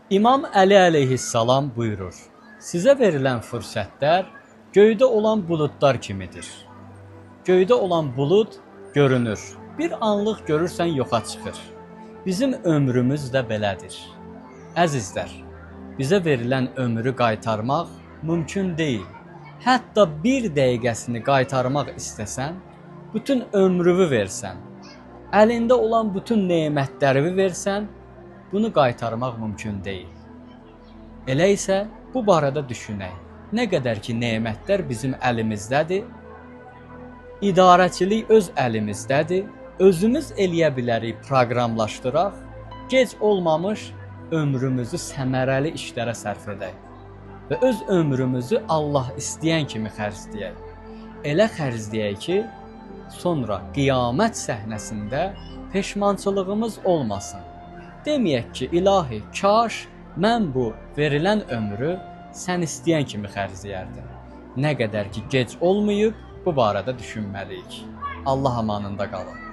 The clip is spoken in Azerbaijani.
İmam Əli əleyhissalam buyurur: Sizə verilən fürsətlər göydə olan buludlar kimidir. Göydə olan bulud görünür. Bir anlıq görürsən yoxa çıxır. Bizim ömrümüz də belədir. Əzizlər, bizə verilən ömrü qaytarmaq mümkün deyil. Hətta bir dəqiqəsini qaytarmaq istəsən, bütün ömrünü versən, əlində olan bütün nemətlərini versən, bunu qaytarmaq mümkün deyil. Elə isə bu barədə düşünək. Nə qədər ki nemətlər bizim əlimizdədir, idarəçilik öz əlimizdədir, özümüz eləyə bilərik, proqramlaşdıraq, gec olmamış ömrümüzü səmərəli işlərə sərf edək və öz ömrümüzü Allah istəyən kimi xərcləyək. Elə xərcləyək ki, sonra qiyamət səhnəsində peşmançılığımız olmasın. Deməyək ki, ilahi, kaş mən bu verilən ömrü sən istəyən kimi xərcləyərdim. Nə qədər ki gec olmayıb, bu barədə düşünməliyik. Allah amanında qalın.